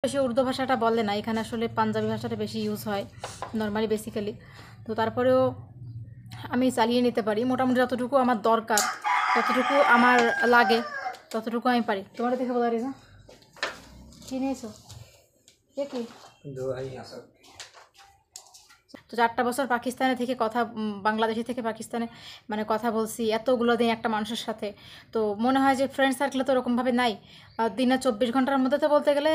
বেশি উর্দু ভাষাটা বলে না, এখানে আসলে পাঞ্জাবি ভাষাটা বেশি ইউজ হয় নর্মালি বেসিক্যালি। তো তারপরেও আমি চালিয়ে নিতে পারি মোটামুটি, যতটুকু আমার দরকার, যতটুকু আমার লাগে ততটুকু আমি পারি। তোমার দেখে বলা রিজা কি নিয়েছো? কি তো 4টা বছর পাকিস্তানে থেকে বাংলাদেশি থেকে পাকিস্তানে মানে কথা বলছি এতগুলো দিন একটা মানুষের সাথে। তো মনে হয় যে ফ্রেন্ড সার্কেলে তো ওরকমভাবে নাই। দিনে 24 ঘন্টার মধ্যে তো বলতে গেলে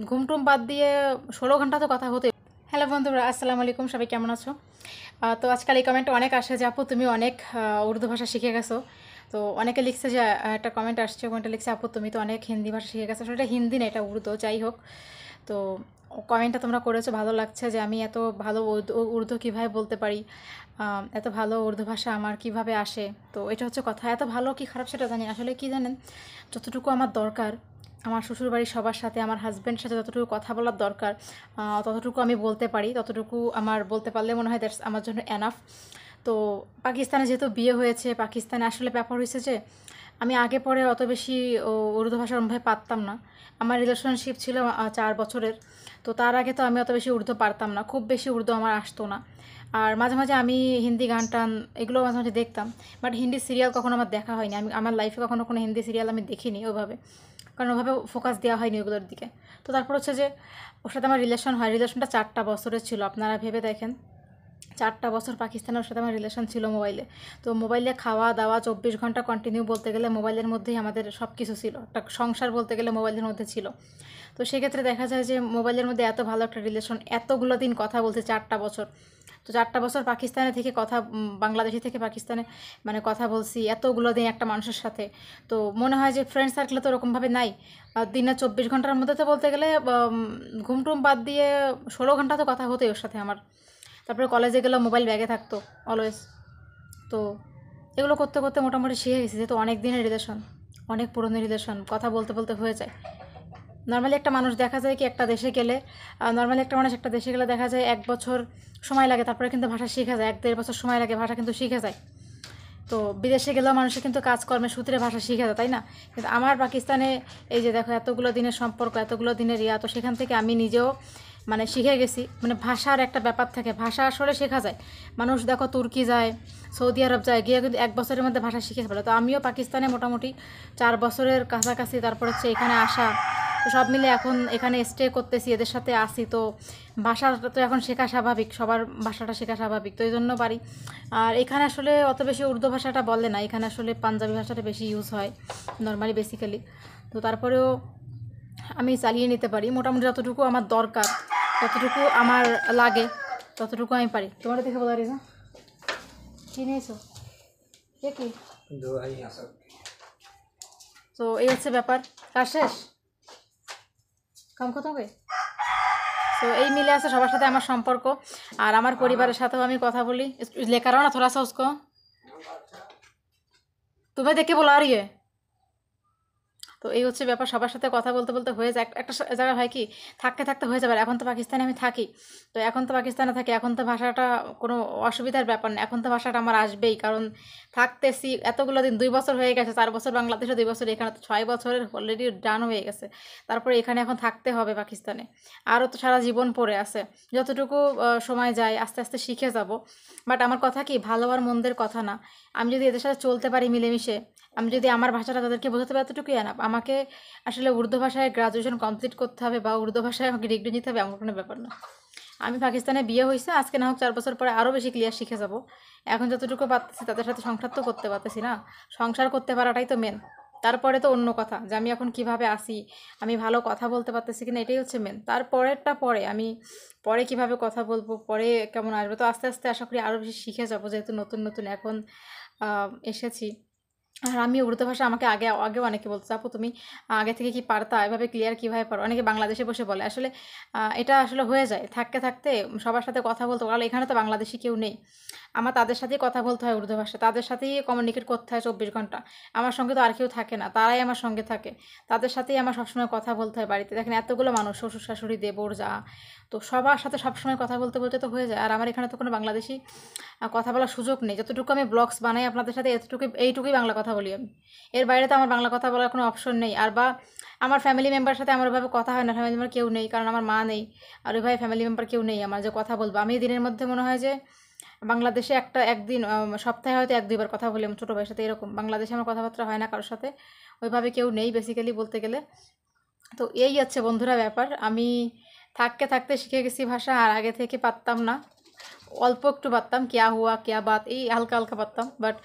ঘুমটুম বাদ দিয়ে 16 ঘন্টা তো কথা হতে। হ্যালো বন্ধুরা, আসসালামু আলাইকুম, সবাই কেমন আছো? তো আজকাল এই কমেন্টে অনেক আসে যে আপু তুমি অনেক উর্দু ভাষা শিখে গেছো। তো অনেকে লিখছে যে একটা কমেন্ট আসছে, কমেন্টে লিখছে আপু তুমি তো অনেক হিন্দি ভাষা শিখে গেছো। আসলে এটা হিন্দি না, এটা উর্দু, যাই হোক। তো কমেন্টটা তোমরা করেছো, ভালো লাগছে যে আমি এত ভালো উর্দু কীভাবে বলতে পারি, এত ভালো উর্দু ভাষা আমার কিভাবে আসে। তো এটা হচ্ছে কথা। এত ভালো কি খারাপ সেটা জানি, আসলে কি জানেন, যতটুকু আমার দরকার আমার শ্বশুরবাড়ির সবার সাথে, আমার হাজব্যান্ডের সাথে যতটুকু কথা বলার দরকার ততটুকু আমি বলতে পারি। ততটুকু আমার বলতে পারলে মনে হয় দ্যাটস আমার জন্য এনাফ। তো পাকিস্তানে যেহেতু বিয়ে হয়েছে, পাকিস্তানে আসলে ব্যাপার হয়েছে যে আমি আগে পরে অত বেশি উর্দু ভাষা ওরমভাবে পারতাম না। আমার রিলেশনশিপ ছিল 4 বছরের। তো তার আগে তো আমি অত বেশি উর্দু পারতাম না, খুব বেশি উর্দু আমার আসতো না। আর মাঝে মাঝে আমি হিন্দি গান টান এগুলো মাঝে মাঝে দেখতাম, বাট হিন্দি সিরিয়াল কখনো আমার দেখা হয়নি। আমি আমার লাইফে কখনো কোনো হিন্দি সিরিয়াল আমি দেখিনি ওভাবে, কারণ ওভাবে ফোকাস দেওয়া হয়নি ওগুলোর দিকে। তো তারপর হচ্ছে যে ওর সাথে আমার রিলেশন হয়, রিলেশনটা 4টা বছরের ছিল। আপনারা ভেবে দেখেন, 4টা বছর পাকিস্তানের সাথে আমার রিলেশন ছিল মোবাইলে। তো মোবাইলে খাওয়া দাওয়া 24 ঘন্টা কন্টিনিউ বলতে গেলে মোবাইলের মধ্যেই আমাদের সব কিছু ছিল, একটা সংসার বলতে গেলে মোবাইলের মধ্যে ছিল। তো সেক্ষেত্রে দেখা যায় যে মোবাইলের মধ্যে এত ভালো একটা রিলেশন, এতগুলো দিন কথা বলছে 4টা বছর। তো 4টা বছর পাকিস্তানে থেকে বাংলাদেশি থেকে পাকিস্তানে মানে কথা বলছি এতগুলো দিন একটা মানুষের সাথে। তো মনে হয় যে ফ্রেন্ড সার্কেলে তো ওরকমভাবে নাই। দিনে 24 ঘন্টার মধ্যে তো বলতে গেলে ঘুমটুম বাদ দিয়ে 16 ঘন্টা তো কথা হতোই ওর সাথে আমার। তারপরে কলেজে গেলে মোবাইল ব্যাগে থাকতো অলওয়েজ। তো এগুলো করতে করতে মোটামুটি শিখে গেছি, যেহেতু অনেক দিনের রিলেশন, অনেক পুরনো রিলেশন, কথা বলতে বলতে হয়ে যায়। নর্মালি একটা মানুষ দেখা যায় কি একটা দেশে গেলে, নর্মালি একটা মানুষ একটা দেশে গেলে দেখা যায় 1 বছর সময় লাগে, তারপরে কিন্তু ভাষা শিখে যায়। 1-1.5 বছর সময় লাগে, ভাষা কিন্তু শিখে যায়। তো বিদেশে গেলেও মানুষের কিন্তু কাজকর্মের সূত্রে ভাষা শিখে যায়, তাই না? কিন্তু আমার পাকিস্তানে এই যে দেখো এতগুলো দিনের সম্পর্ক, এতগুলো দিনের তো সেখান থেকে আমি নিজেও মানে শিখে গেছি। মানে ভাষার একটা ব্যাপার থাকে, ভাষা আসলে শেখা যায়। মানুষ দেখো তুর্কি যায়, সৌদি আরব যায়, গিয়ে কিন্তু 1 বছরের মধ্যে ভাষা শিখে ফেলে। তো আমিও পাকিস্তানে মোটামুটি 4 বছরের কাছাকাছি, তারপর হচ্ছে এখানে আসা। তো সব মিলে এখন এখানে স্টে করতেছি, এদের সাথে আসি। তো ভাষাটা তো এখন শেখা স্বাভাবিক, সবার ভাষাটা শেখা স্বাভাবিক, তো এই জন্য পারি। আর এখানে আসলে অত বেশি উর্দু ভাষাটা বলে না, এখানে আসলে পাঞ্জাবি ভাষাটা বেশি ইউজ হয় নর্মালি বেসিক্যালি। তো তারপরেও আমি চালিয়ে নিতে পারি মোটামুটি, যতটুকু আমার দরকার, যতটুকু আমার লাগে ততটুকু আমি পারি। তোমার দেখে বলা রিজা কি নিয়েছো? কি তো এই হচ্ছে ব্যাপার। কাজ শেষ, কাম খতম হয়ে। তো এই মিলে আছে সবার সাথে আমার সম্পর্ক। আর আমার পরিবারের সাথেও আমি কথা বলি। লেখা रहा ना थोड़ा सा उसको, तुम्हें देख के बुला रही है। তো এই হচ্ছে ব্যাপার, সবার সাথে কথা বলতে বলতে হয়ে যায়। একটা জায়গা হয় কি, থাকতে থাকতে হয়ে যাবে। এখন তো পাকিস্তানে আমি থাকি, তো এখন তো পাকিস্তানে থাকি, এখন তো ভাষাটা কোনো অসুবিধার ব্যাপার না। এখন তো ভাষাটা আমার আসবেই, কারণ থাকতেছি এতগুলো দিন, 2 বছর হয়ে গেছে। 4 বছর বাংলাদেশে, 2 বছর এখানে, তো 6 বছরের অলরেডি ডান হয়ে গেছে। তারপরে এখানে এখন থাকতে হবে পাকিস্তানে, আরও তো সারা জীবন পড়ে আছে। যতটুকু সময় যায় আস্তে আস্তে শিখে যাব। বাট আমার কথা কি, ভালো আর মন্দের কথা না। আমি যদি এদের সাথে চলতে পারি মিলেমিশে, আমি যদি আমার ভাষাটা তাদেরকে বোঝাতে পারি, এতটুকুই এনাফ। আমাকে আসলে উর্দু ভাষায় গ্রাজুয়েশন কমপ্লিট করতে হবে বা উর্দু ভাষায় আমাকে ডিগ্রি নিতে হবে, এমন কোনো ব্যাপার না। আমি পাকিস্তানে বিয়ে হয়েছে, আজকে না হোক 4 বছর পরে আরও বেশি ক্লিয়ার শিখে যাব। এখন যতটুকু পারতেছি তাদের সাথে সংসার তো করতে পারতেছি না, সংসার করতে পারাটাই তো মেন। তারপরে তো অন্য কথা যে আমি এখন কিভাবে আসি, আমি ভালো কথা বলতে পারতেছি কিনা, এটাই হচ্ছে মেন। তারপরেরটা পরে, আমি পরে কিভাবে কথা বলবো, পরে কেমন আসবে, তো আস্তে আস্তে আশা করি আরও বেশি শিখে যাবো, যেহেতু নতুন নতুন এখন এসেছি। আর আমি উর্দু ভাষা, আমাকে আগেও অনেকে বলতো আপু তুমি আগে থেকে কি পারতা, এভাবে ক্লিয়ার কীভাবে পারো, অনেকে বাংলাদেশে বসে বলে। আসলে এটা আসলে হয়ে যায় থাকতে থাকতে সবার সাথে কথা বলতে, কারণ এখানে তো বাংলাদেশি কেউ নেই। আমার তাদের সাথেই কথা বলতে হয় উর্দু ভাষা, তাদের সাথেই কমিউনিকেট করতে হয় 24 ঘন্টা। আমার সঙ্গে তো আর কেউ থাকে না, তারাই আমার সঙ্গে থাকে। তাদের সাথেই আমার সবসময় কথা বলতে হয় বাড়িতে। দেখেন এতগুলো মানুষ, শ্বশুর শাশুড়ি দেবর যা, তো সবার সাথে সবসময় কথা বলতে বলতে তো হয়ে যায়। আর আমার এখানে তো কোনো বাংলাদেশি কথা বলার সুযোগ নেই। যতটুকু আমি ব্লগস বানাই আপনাদের সাথে এইটুকুই বাংলা কথা বলি আমি। এর বাইরে তো আমার বাংলা কথা বলার কোনো অপশন নেই। আর বা আমার ফ্যামিলি মেম্বার সাথে আমার ওইভাবে কথা হয় না, ফ্যামিলি মেম্বার কেউ নেই, কারণ আমার মা নেই। আর ওইভাবে ফ্যামিলি মেম্বার কেউ নেই আমার যে কথা বলবো। আমি দিনের মধ্যে মনে হয় যে বাংলাদেশে একদিন সপ্তাহে হয়তো 1-2 বার কথা বলি আমার ছোটো ভাইয়ের সাথে, এরকম। বাংলাদেশে আমার কথাবার্তা হয় না কারোর সাথে, ওইভাবে কেউ নেই বেসিক্যালি বলতে গেলে। তো এই হচ্ছে বন্ধুরা ব্যাপার। আমি থাকতে থাকতে শিখে গেছি ভাষা, আর আগে থেকে পারতাম না, অল্প একটু পারতাম, কিয়া হুয়া কিয়া বাত এই হালকা হালকা পারতাম। বাট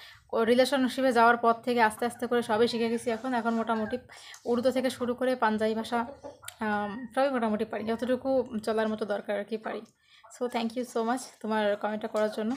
রিলেশনশিপে যাওয়ার পর থেকে আস্তে আস্তে করে সবই শিখে গেছি। এখন মোটামুটি উর্দু থেকে শুরু করে পাঞ্জাবি ভাষা সবই মোটামুটি পারি, যতটুকু চলার মতো দরকার আর কি পারি। So thank you so much তোমার কমেন্টটা করার জন্য।